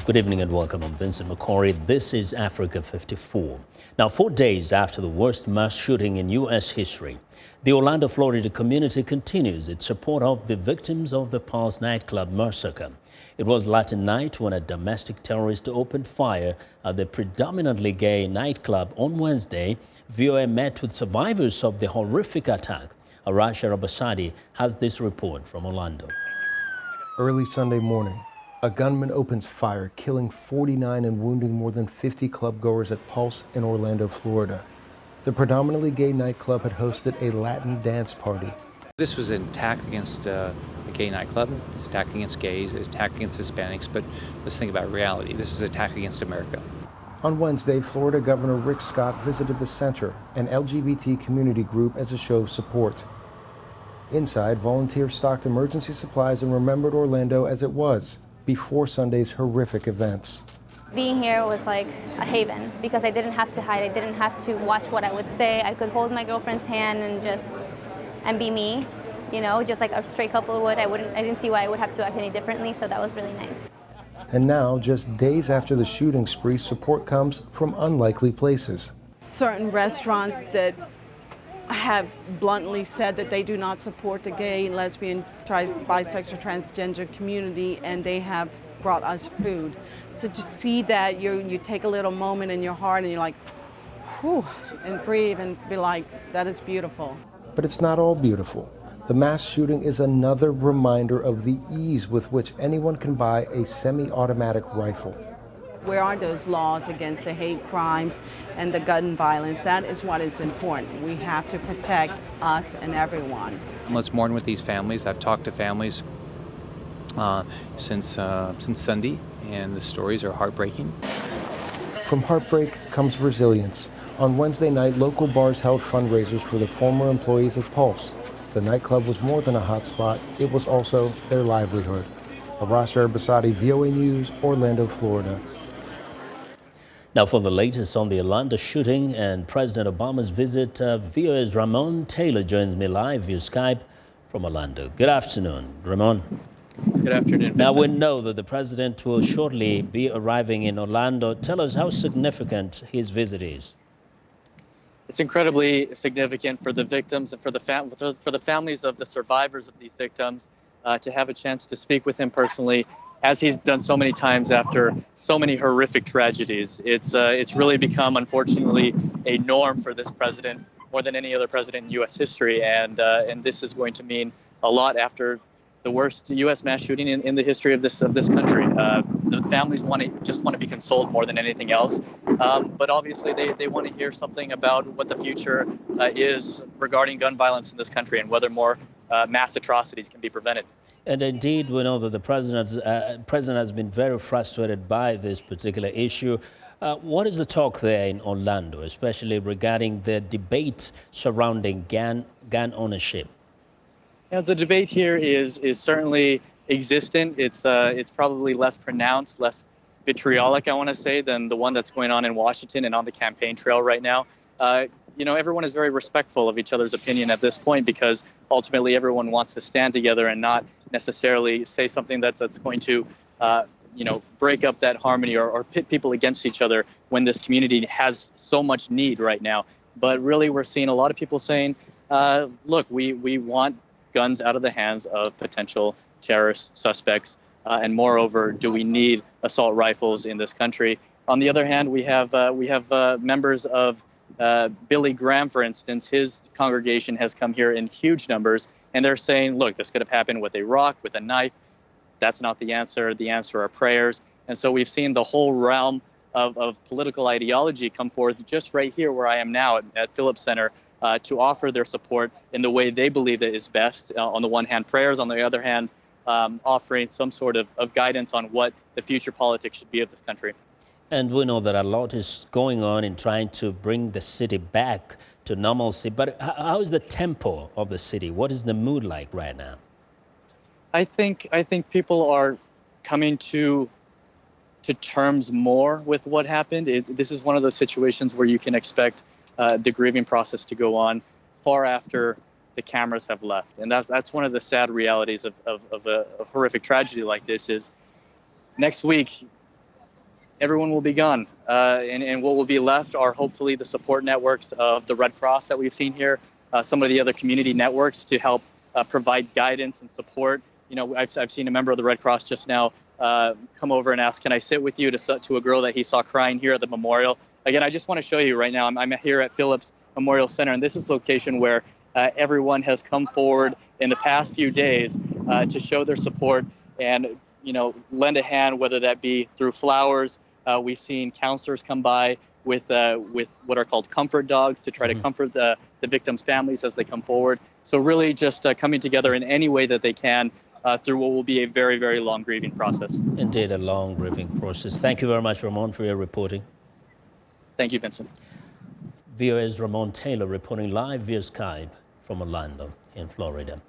Good evening and welcome. I'm Vincent Makori. This is Africa 54. Now, 4 days after the worst mass shooting in U.S. history, the Orlando, Florida community continues its support of the victims of the Pulse nightclub massacre. It was Latin night when a domestic terrorist opened fire at the predominantly gay nightclub on Wednesday. VOA met with survivors of the horrific attack. Arash Arabasadi has this report from Orlando. Early Sunday morning, a gunman opens fire, killing 49 and wounding more than 50 clubgoers at Pulse in Orlando, Florida. The predominantly gay nightclub had hosted a Latin dance party. This was an attack against a gay nightclub. It's an attack against gays, an attack against Hispanics, but let's think about reality. This is an attack against America. On Wednesday, Florida Governor Rick Scott visited the center, an LGBT community group, as a show of support. Inside, volunteers stocked emergency supplies and remembered Orlando as it was before Sunday's horrific events. Being here was like a haven because I didn't have to hide. I didn't have to watch what I would say. I could hold my girlfriend's hand and be me, you know, just like a straight couple would. I didn't see why I would have to act any differently, so that was really nice. And now, just days after the shooting spree, support comes from unlikely places. Certain restaurants that have bluntly said that they do not support the gay, lesbian, bisexual, transgender community, and they have brought us food. So to see that, you take a little moment in your heart and you're like, whew, and breathe and be like, that is beautiful. But it's not all beautiful. The mass shooting is another reminder of the ease with which anyone can buy a semi-automatic rifle. Where are those laws against the hate crimes and the gun violence? That is what is important. We have to protect us and everyone. Let's mourn with these families. I've talked to families since Sunday, and the stories are heartbreaking. From heartbreak comes resilience. On Wednesday night, local bars held fundraisers for the former employees of Pulse. The nightclub was more than a hotspot, it was also their livelihood. Arash Arabasadi, VOA News, Orlando, Florida. Now, for the latest on the Orlando shooting and President Obama's visit, VOA's Ramon Taylor joins me live via Skype from Orlando. Good afternoon, Ramon. Good afternoon, Vincent. Now, we know that the president will shortly be arriving in Orlando. Tell us how significant his visit is. It's incredibly significant for the victims and for the families of the survivors of these victims to have a chance to speak with him personally, as he's done so many times after so many horrific tragedies. It's really become, unfortunately, a norm for this president more than any other president in U.S. history, and this is going to mean a lot after the worst U.S. mass shooting in the history of this country. The families want to be consoled more than anything else, but obviously they want to hear something about what the future is regarding gun violence in this country and whether more mass atrocities can be prevented. And indeed, we know that the president has been very frustrated by this particular issue. What is the talk there in Orlando, especially regarding the debate surrounding gun ownership? Yeah, the debate here is certainly existent. It's probably less pronounced, less vitriolic, I want to say, than the one that's going on in Washington and on the campaign trail right now. Everyone is very respectful of each other's opinion at this point because ultimately everyone wants to stand together and not necessarily say something that's going to, break up that harmony or pit people against each other when this community has so much need right now. But really, we're seeing a lot of people saying, look, we want guns out of the hands of potential terrorist suspects. And moreover, do we need assault rifles in this country? On the other hand, we have members of Billy Graham, for instance. His congregation has come here in huge numbers, and they're saying, look, this could have happened with a rock, with a knife. That's not the answer. The answer are prayers. And so we've seen the whole realm of political ideology come forth just right here where I am now at Phillips Center to offer their support in the way they believe it is best. On the one hand, prayers. On the other hand, offering some sort of guidance on what the future politics should be of this country. And we know that a lot is going on in trying to bring the city back to normalcy. But how is the tempo of the city? What is the mood like right now? I think people are coming to terms more with what happened. This is one of those situations where you can expect the grieving process to go on far after the cameras have left. And that's one of the sad realities of a horrific tragedy like this is next week everyone will be gone. And what will be left are hopefully the support networks of the Red Cross that we've seen here, some of the other community networks to help provide guidance and support. You know, I've seen a member of the Red Cross just now come over and ask, can I sit with you, to a girl that he saw crying here at the memorial. Again, I just want to show you right now, I'm here at Phillips Memorial Center, and this is a location where everyone has come forward in the past few days to show their support and, you know, lend a hand, whether that be through flowers. We've seen counselors come by with what are called comfort dogs to try to comfort the victims' families as they come forward. So really just coming together in any way that they can through what will be a very, very long grieving process. Indeed, a long grieving process. Thank you very much, Ramon, for your reporting. Thank you, Vincent. VOA's Ramon Taylor reporting live via Skype from Orlando in Florida.